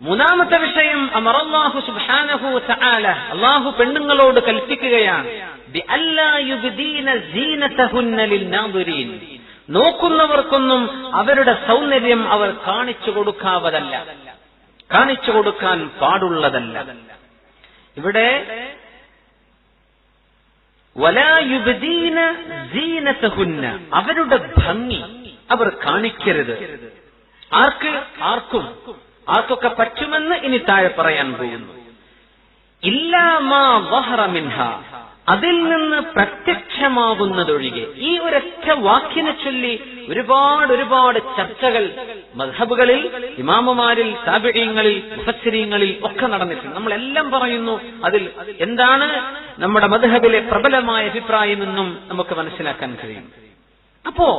മൂന്നാമത്തെ വിഷയം, അമറല്ലാഹു സുബ്ഹാനഹു വതആല, അല്ലാഹു പെണ്ണുങ്ങളോട് കൽപ്പിക്കുകയാണ്, ബിഅല്ലാ യുബ്ദീന സീനതഹുന്ന ലിൽനാദിരീൻ, നോക്കുന്നവർക്കൊന്നും അവരുടെ സൗന്ദര്യം അവർ കാണിച്ചു കൊടുക്കാവതല്ല, കാണിച്ചു കൊടുക്കാൻ പാടുള്ളതല്ല. ഇവിടെ വലാ യുബ്ദീന സീനതഹുന്ന, അവരുടെ ഭംഗി അവർ കാണിക്കരുത്. ആർക്കൊക്കെ പറ്റുമെന്ന് ഇനി താഴെ പറയാൻ പോകുന്നു. ഇല്ലാ മാ വഹറ മിൻഹ, അതിൽ നിന്ന് പ്രത്യക്ഷമാകുന്നതൊഴികെ. ഈ ഒരൊറ്റ വാക്കിനെ ചൊല്ലി ഒരുപാട് ചർച്ചകൾ മദ്ഹബുകളിൽ, ഇമാമുമാരിൽ, താബിഈങ്ങളിൽ, മുഫസ്സിരീങ്ങളിൽ ഒക്കെ നടന്നിട്ടുണ്ട്. നമ്മളെല്ലാം പറയുന്നു അതിൽ എന്താണ് നമ്മുടെ മദ്ഹബിലെ പ്രബലമായ അഭിപ്രായമെന്നും നമുക്ക് മനസ്സിലാക്കാൻ കഴിയും. അപ്പോ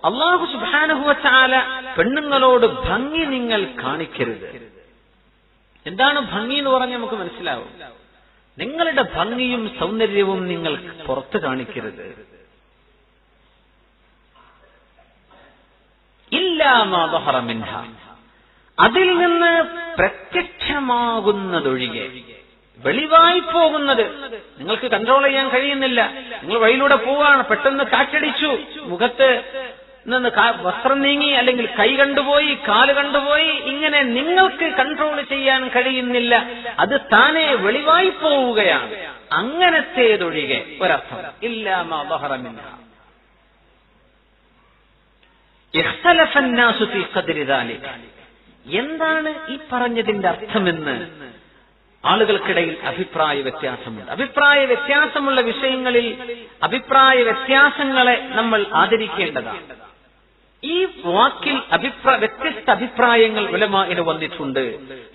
അല്ലാഹു സുബ്ഹാനഹു വതആല പെണ്ണുങ്ങളോട് ഭംഗി നിങ്ങൾ കാണിക്കരുത്. എന്താണ് ഭംഗി എന്ന് പറഞ്ഞാൽ നമുക്ക് മനസ്സിലാവും. നിങ്ങളുടെ ഭംഗിയും സൗന്ദര്യവും നിങ്ങൾ പുറത്ത് കാണിക്കരുത്. ഇല്ലാ മാ ദഹറ മിൻഹ, അതിൽ നിന്ന് പ്രത്യക്ഷമാകുന്നതൊഴികെ, വെളിവായി പോകുന്നത് നിങ്ങൾക്ക് കൺട്രോൾ ചെയ്യാൻ കഴിയുന്നില്ല. നിങ്ങൾ വഴിയിലൂടെ പോവാണ്, പെട്ടെന്ന് കാറ്റടിച്ചു, മുഖത്ത് നിന്ന് വസ്ത്രം നീങ്ങി, അല്ലെങ്കിൽ കൈ കണ്ടുപോയി, കാല് കണ്ടുപോയി, ഇങ്ങനെ നിങ്ങൾക്ക് കൺട്രോൾ ചെയ്യാൻ കഴിയുന്നില്ല, അത് താനെ വെളിവായി പോവുകയാണ്. അങ്ങനത്തേതൊഴികെ ഒരർത്ഥം. ഇല്ലാ മാ ദഹറ മിൻഹ. ഇഖ്തലഫ അന്നാസു ഫീ ഖദ്രി ദാലിക, എന്താണ് ഈ പറഞ്ഞതിന്റെ അർത്ഥമെന്ന് ആളുകൾക്കിടയിൽ അഭിപ്രായ വ്യത്യാസമുണ്ട്. അഭിപ്രായ വ്യത്യാസമുള്ള വിഷയങ്ങളിൽ അഭിപ്രായ വ്യത്യാസങ്ങളെ നമ്മൾ ആദരിക്കേണ്ടതാണ്. ഈ വാക്കിൽ വ്യത്യസ്ത അഭിപ്രായങ്ങൾ ഉലമാഇന് വന്നിട്ടുണ്ട്.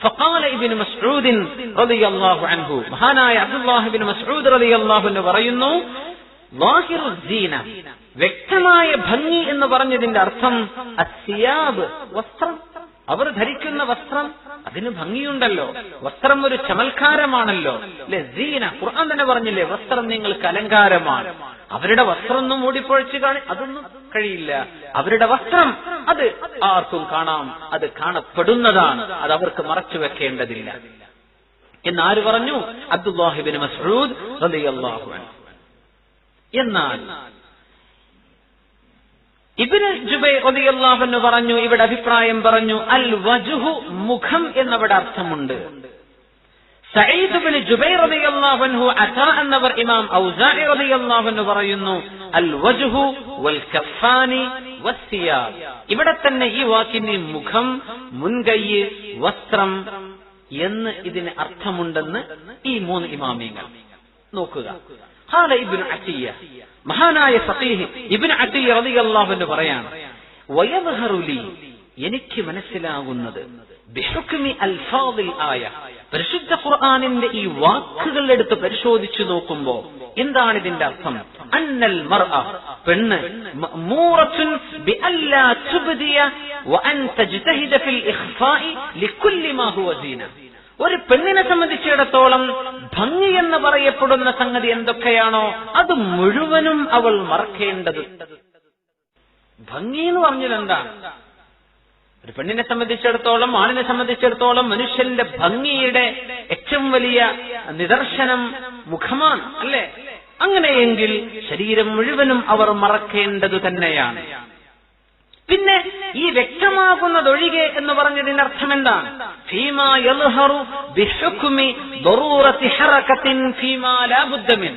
ഫഖാല ഇബ്നു മസ്ഊദ് റളിയല്ലാഹു അൻഹു, മഹാനായ അബ്ദുല്ലാഹ് ഇബ്നു മസ്ഊദ് റളിയല്ലാഹു അൻഹു പറയുന്നു, ളാഹിറു സീന, വ്യക്തമായ ഭംഗി എന്ന് പറഞ്ഞതിന്റെ അർത്ഥം അസ്സിയാബ്, വസ്ത്രം. അവർ ധരിക്കുന്ന വസ്ത്രം, അതിന് ഭംഗിയുണ്ടല്ലോ. വസ്ത്രം ഒരു ചമൽക്കാരമാണല്ലോ, അല്ലെ? സീന, ഖുർആൻ തന്നെ പറഞ്ഞില്ലേ, വസ്ത്രം നിങ്ങൾക്ക് അലങ്കാരമാണ്. അവരുടെ വസ്ത്രം ഒന്നും മൂടിപ്പൊഴിച്ച് അതൊന്നും കഴിയില്ല. അവരുടെ വസ്ത്രം അത് ആർക്കും കാണാം, അത് കാണപ്പെടുന്നതാണ്, അത് അവർക്ക് മറച്ചു വെക്കേണ്ടതില്ല എന്നാര് പറഞ്ഞു? അബ്ദുല്ലാഹ് ഇബ്നു മസ്ഊദ് റളിയല്ലാഹു അൻഹു. എന്നാൽ ഇബ്നു ജുബൈർ റളിയല്ലാഹു അൻഹു പറഞ്ഞു, ഇവിടെ അഭിപ്രായം പറഞ്ഞു, അൽ വജ്ഹു, മുഖം എന്നവിടെ അർത്ഥമുണ്ട്. സഈദ് ഇബ്നു ജുബൈർ റളിയല്ലാഹു അൻഹു, അതാ എന്നവർ, ഇമാം ഔസാഇ റളിയല്ലാഹു അൻഹു പറയുന്നു, അൽ വജ്ഹു വൽ കഫാനി വസ്സിയാബ്. ഇവിടെ തന്നെ ഈ വാക്കിന് മുഖം, മുൻകൈ, വസ്ത്രം എന്ന് ഇതിന് അർത്ഥമുണ്ടെന്ന് ഈ മൂന്ന് ഇമാമിയങ്ങൾ. നോക്കുക, ഖാല ഇബ്നു അത്തിയ്യ, മഹാനായ ഫഖീഹ് ഇബ്നു അത്തിയ്യ റളിയല്ലാഹു അൻഹു പറയാണ്, വയദ്ഹറു ലി, എനിക്ക് മനസ്സിലാകുന്നത്, ബിഹുക്മി അൽഫാദിൽ ആയ, പരിശുദ്ധ ഖുർആനിന്റെ ഈ വാക്കുകൾ എടുത്ത് പരിശോധിച്ചു നോക്കുമ്പോൾ എന്താണ് ഇതിന്റെ അർത്ഥം? അന്നൽ മർഅ, പെണ്ണ്, മഅ്മൂറത്തുൻ ബിഅല്ലാ തുബ്ദിയ വഅൻ തജ്തഹിദ ഫിൽ ഇഖ്ഫാഇ ലികുല്ലി മാ ഹുവ സീന. ഒരു പെണ്ണിനെ സംബന്ധിച്ചിടത്തോളം ഭംഗി എന്ന് പറയപ്പെടുന്ന സംഗതി എന്തൊക്കെയാണോ അത് മുഴുവനും അവൾ മറക്കേണ്ടത്. ഭംഗി എന്ന് പറഞ്ഞാൽ എന്താണ്? ഒരു പെണ്ണിനെ സംബന്ധിച്ചിടത്തോളം, ആണിനെ സംബന്ധിച്ചിടത്തോളം മനുഷ്യന്റെ ഭംഗിയുടെ ഏറ്റവും വലിയ നിദർശനം മുഖമാണ്, അല്ലേ? അങ്ങനെയെങ്കിൽ ശരീരം മുഴുവനും അവർ മറക്കേണ്ടത് തന്നെയാണ്. പിന്നെ ഈ വ്യക്തമാകുന്നതൊഴികെ എന്ന് പറഞ്ഞതിന്റെ അർത്ഥം എന്താണ്? ഫീമാ യൽഹറു ബിഹുക്മി ദറൂറത്തി ഹറകത്തിൻ ഫീമാ ലാ ബുദ്ദ മിൻ,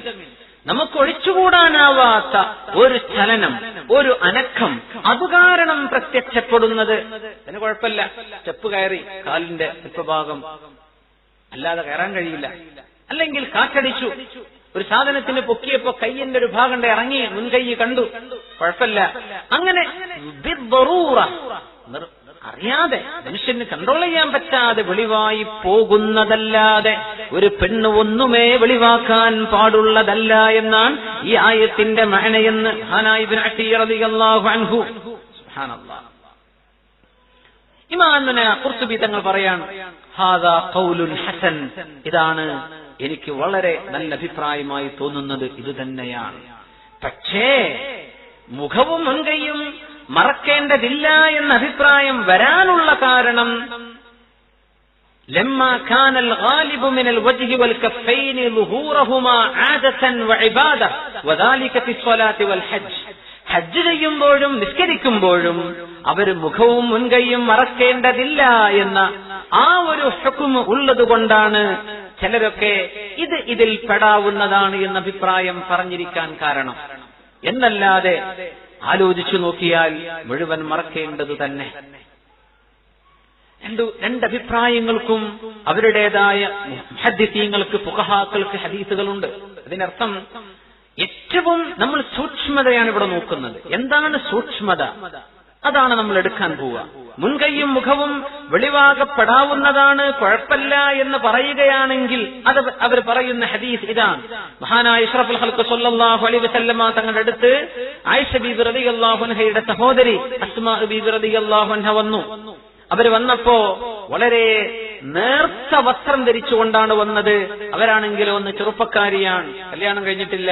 നമുക്ക് ഒഴിച്ചുകൂടാനാവാത്ത ഒരു ചലനം, ഒരു അനക്കം, അതുകാരണം പ്രത്യക്ഷപ്പെടുന്നത്. അതിന് കുഴപ്പമില്ല, സ്റ്റെപ്പ് കയറി കാലിന്റെ ഭാഗം അല്ലാതെ കയറാൻ കഴിയില്ല, അല്ലെങ്കിൽ കാറ്റടിച്ചു, ഒരു സാധനത്തിന് പൊക്കിയപ്പോ കയ്യിന്റെ ഒരു ഭാഗം ഇറങ്ങി, മുൻകൈ കണ്ടു, കുഴപ്പമില്ല. അങ്ങനെ അറിയാതെ, മനുഷ്യന് കൺട്രോൾ ചെയ്യാൻ പറ്റാതെ വെളിവായി പോകുന്നതല്ലാതെ ഒരു പെണ്ണ് ഒന്നുമേ വെളിവാക്കാൻ പാടുള്ളതല്ല എന്നാണ് ഈ ആയത്തിന്റെ മഅനയെന്ന് മഹാനായ ഇബ്നു അത്തിയ്യ റളിയല്ലാഹു അൻഹു. സുബ്ഹാനല്ലാഹ്. ഇമാമുന ഖുർതുബി തങ്ങൾ പറയാണ്, ഹാദാ ഖൗലുൻ ഹസൻ, ഇതാണ് എനിക്ക് വളരെ നല്ല അഭിപ്രായമായി തോന്നുന്നത്, ഇത് തന്നെയാണ്. പക്ഷേ മുഖവും മുൻകൈയും മറക്കേണ്ടതില്ല എന്ന അഭിപ്രായം വരാനുള്ള കാരണം ലമ്മാ കാനൽ ഗാലിബു മിനൽ വജ്ഹി വൽ കഫൈനി ളുഹൂറഹുമാ ആദതൻ വഇബാദ വദാലിക ഫിസ്സലാത്തി വൽ ഹജ്ജ്. ഹജ്ജ് ചെയ്യുമ്പോഴും നിസ്കരിക്കുമ്പോഴും അവർ മുഖവും മുൻകൈയും മറക്കേണ്ടതില്ല എന്ന ആ ഒരു ഹുക്ം ഉള്ളതുകൊണ്ടാണ് ചിലരൊക്കെ ഇതിൽ പെടാവുന്നതാണ് എന്ന അഭിപ്രായം പറഞ്ഞിരിക്കാൻ കാരണം. എന്നല്ലാതെ ആലോചിച്ചു നോക്കിയാൽ മുഴുവൻ മറക്കേണ്ടത് തന്നെ. രണ്ടഭിപ്രായങ്ങൾക്കും അവരുടേതായ മുഹദ്ദിസീങ്ങൾക്ക്, ഫുഖഹാക്കൾക്ക് ഹദീസുകളുണ്ട്. അതിനർത്ഥം ഏറ്റവും നമ്മൾ സൂക്ഷ്മതയാണ് ഇവിടെ നോക്കുന്നത്. എന്താണ് സൂക്ഷ്മത? അതാണ് നമ്മൾ എടുക്കാൻ പോവുക. മുൻകൈയും മുഖവും വെളിവാകപ്പെടാവുന്നതാണ്, കുഴപ്പമില്ല എന്ന് പറയുകയാണെങ്കിൽ അത് അവർ പറയുന്ന ഹദീസ് ഇതാണ്. മഹാനായ ഇശ്റഫുൽ ഖൽഖ് സ്വല്ലല്ലാഹു അലൈഹി വസല്ലമ തങ്ങളുടെ അടുത്ത് ആയിഷ ബീബി റളിയല്ലാഹു അൻഹയുടെ സഹോദരി അസ്മാ ബീബി റളിയല്ലാഹു അൻഹ വന്നു. അവർ വന്നപ്പോ വളരെ നേർത്ത വസ്ത്രം ധരിച്ചുകൊണ്ടാണ് വന്നത്. അവരാണെങ്കിലോ ഒന്ന് ചെറുപ്പക്കാരിയാണ്, കല്യാണം കഴിഞ്ഞിട്ടില്ല.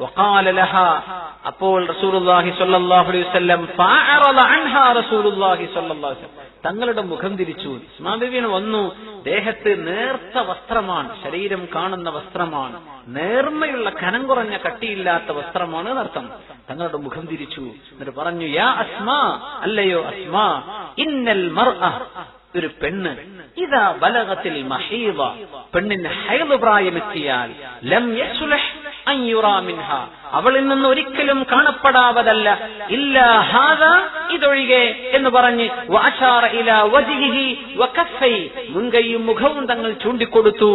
വഖാല ലഹാ, അപ്പോൾ റസൂലുള്ളാഹി സ്വല്ലല്ലാഹു അലൈഹി വസല്ലം ഫഅറള അൻഹാ റസൂലുള്ളാഹി സ്വല്ലല്ലാഹു അലൈഹി വസല്ലം, തങ്ങളുടെ മുഖം തിരിച്ചു. അസ്മാ ബീബി വന്നു, ദേഹത്ത് നേർത്ത വസ്ത്രമാണ്, ശരീരം കാണുന്ന വസ്ത്രമാണ്, നേർമയുള്ള കനം കുറഞ്ഞ കട്ടിയില്ലാത്ത വസ്ത്രമാണ് എന്നർത്ഥം. തങ്ങളുടെ മുഖം തിരിച്ചു. എന്നിട്ട് പറഞ്ഞു, യാ അസ്മാ, അല്ലയോ അസ്മാ, ഇന്നൽ മർഅ, ഒരു പെണ്ണ്, ഇദാ ബലഗത്തിൽ മഹീദ, പെണ്ണിന് ഹൈദ് പ്രായമെത്തിയാൽ, ലം യസ്ലഹ് അൻ യുറാ മിൻഹാ, അവളിൽ നിന്ന് ഒരിക്കലും കാണപ്പെടാവതല്ല, ഇല്ലാ ഹാദാ, ഇതൊഴികെ എന്ന് പറഞ്ഞ് വഅശാറ ഇലാ വജ്ഹിഹി വകഫൈ, മുൻകൈയും മുഖവും തങ്ങൾ ചൂണ്ടിക്കൊടുത്തു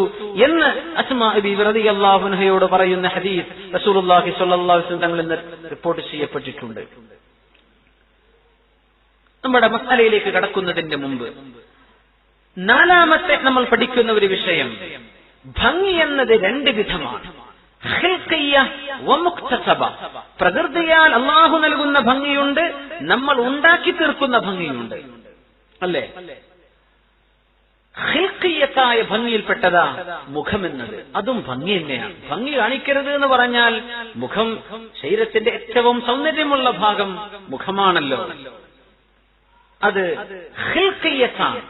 എന്ന് അസ്മാ ബീവി റളിയല്ലാഹു അൻഹയോട് പറയുന്ന ഹദീസ് റസൂലുള്ളാഹി സ്വല്ലല്ലാഹു അലൈഹി വസല്ലം തങ്ങൾ ഇന്ന് റിപ്പോർട്ട് ചെയ്യപ്പെട്ടിട്ടുണ്ട്. നമ്മുടെ മസലയിലേക്ക് കടക്കുന്നതിന്റെ മുമ്പ് നാലാമത്തെ നമ്മൾ പഠിക്കുന്ന ഒരു വിഷയം, ഭംഗി എന്നത് രണ്ട് വിധമാണ്. ഖിൽഖിയ്യ വ മുക്തസബ, പ്രകൃതിയാൽ അല്ലാഹു നൽകുന്ന ഭംഗിയുണ്ട്, നമ്മൾ ഉണ്ടാക്കി തീർക്കുന്ന ഭംഗിയുണ്ട്, അല്ലേ? ഖിൽഖിയ്യത്തായ ഭംഗിയിൽപ്പെട്ടതാ മുഖമെന്നത്. അതും ഭംഗി തന്നെയാണ്. ഭംഗി കാണിക്കരുത് എന്ന് പറഞ്ഞാൽ മുഖം, ശരീരത്തിന്റെ ഏറ്റവും സൗന്ദര്യമുള്ള ഭാഗം മുഖമാണല്ലോ, അത് ഖിൽഖിയ്യത്താണ്.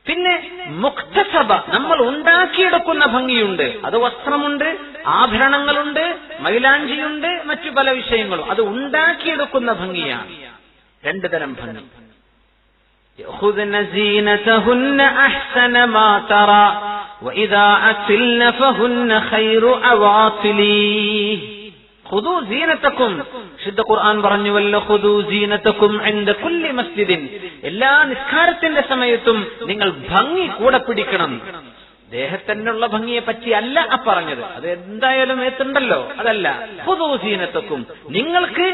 പിന്നെ മുക്തസബ, നമ്മൾ ഉണ്ടാക്കിയെടുക്കുന്ന ഭംഗിയുണ്ട്. അത് വസ്ത്രമുണ്ട്, ആഭരണങ്ങളുണ്ട്, മൈലാഞ്ചിയുണ്ട്, മറ്റു പല വിഷയങ്ങളും. അത് ഉണ്ടാക്കിയെടുക്കുന്ന ഭംഗിയാണ്. രണ്ടു തരം ഭംഗി. യഖുദ്ന സീനതഹുന്ന അഹ്സന മാ തറാ വഇദാ അസിൽന ഫഹുന്ന ഖൈറു അവാസിലി. ഖുദൂ സീനതകും, ശുദ്ധ ഖുർആൻ പറഞ്ഞുവല്ലോ, ഖുദൂ സീനതകും ഇൻദ കുല്ലി മസ്ജിദിൻ, എല്ലാ നിസ്കാരത്തിന്റെ സമയത്തും നിങ്ങൾ ഭംഗി കൂടെ പിടിക്കണം. ദേഹത്തിനുള്ള ഭംഗിയെ പറ്റി അല്ല ആ പറഞ്ഞത്, അത് എന്തായാലും ഏത്തുണ്ടല്ലോ, അതല്ല. ഖുദൂ സീനതകും, നിങ്ങൾക്ക്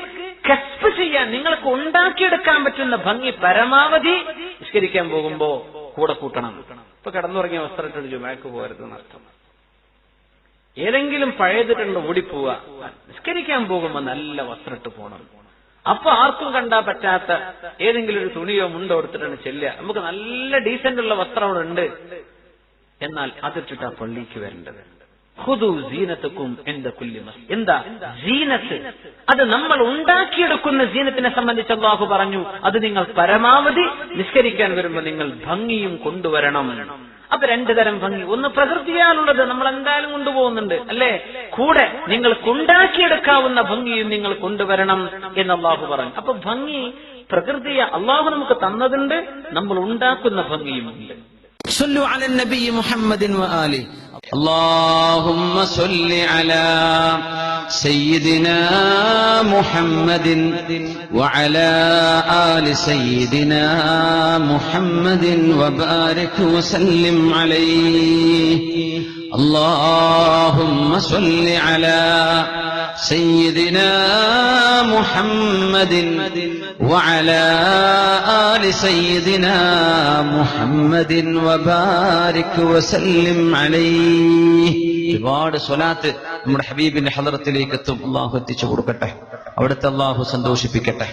കസ്ബ് ചെയ്യാൻ, നിങ്ങൾക്ക് ഉണ്ടാക്കിയെടുക്കാൻ പറ്റുന്ന ഭംഗി പരമാവധി നിസ്കരിക്കാൻ പോകുമ്പോ കൂടെ കൂട്ടണം. ഇപ്പൊ കിടന്നുറങ്ങിയ വസ്ത്രമിട്ട് ജുമാക്ക് പോകരുതെന്നർത്ഥം. ഏതെങ്കിലും പഴയതിട്ടുണ്ട് ഓടിപ്പോവുക, നിസ്കരിക്കാൻ പോകുമ്പോ നല്ല വസ്ത്രമിട്ട് പോകണം. അപ്പൊ ആർക്കും കണ്ടാ പറ്റാത്ത ഏതെങ്കിലും ഒരു തുണിയോ മുണ്ടോ എടുത്തിട്ടാണ് ചെല്ലുക. നമുക്ക് നല്ല ഡീസന്റ് ഉള്ള വസ്ത്രം അവിടെ ഉണ്ട്, എന്നാൽ അതിട്ടിട്ടാ പള്ളിക്ക് വരേണ്ടത്. ഖുദൂ സീനതകും ഇൻദ കുല്ലി മസ്ജിദ്. എന്താ സീനത്ത്? അത് നമ്മൾ ഉണ്ടാക്കിയെടുക്കുന്ന സീനത്തിനെ സംബന്ധിച്ച് അല്ലാഹു പറഞ്ഞു, അത് നിങ്ങൾ പരമാവധി നിസ്കരിക്കാൻ വരുമ്പോ നിങ്ങൾ ഭംഗിയും കൊണ്ടുവരണം. അപ്പൊ രണ്ടു തരം ഭംഗി. ഒന്ന് പ്രകൃതിയാലുള്ളത്, നമ്മൾ എന്തായാലും കൊണ്ടുപോകുന്നുണ്ട്, അല്ലേ? കൂടെ നിങ്ങൾക്ക് ഉണ്ടാക്കിയെടുക്കാവുന്ന ഭംഗിയും നിങ്ങൾ കൊണ്ടുവരണം എന്ന് അല്ലാഹു പറഞ്ഞു. അപ്പൊ ഭംഗി പ്രകൃതിയ അല്ലാഹു നമുക്ക് തന്നതുണ്ട്, നമ്മൾ ഉണ്ടാക്കുന്ന ഭംഗിയുമുണ്ട്. صلوا على النبي محمد وآله. اللهم صل على سيدنا محمد وعلى آل سيدنا محمد وبارك وسلم عليه. اللهم صل على سيدنا محمد وعلى آل سيدنا محمد وبارك وسلم عليه. ഒരുപാട് സ്വലാത്ത് നമ്മുടെ ഹബീബിന്റെ ഹദറത്തിലേക്ക് എത്തും. അല്ലാഹു എത്തിച്ചു കൊടുക്കട്ടെ, അവിടുത്തെ അല്ലാഹു സന്തോഷിപ്പിക്കട്ടെ.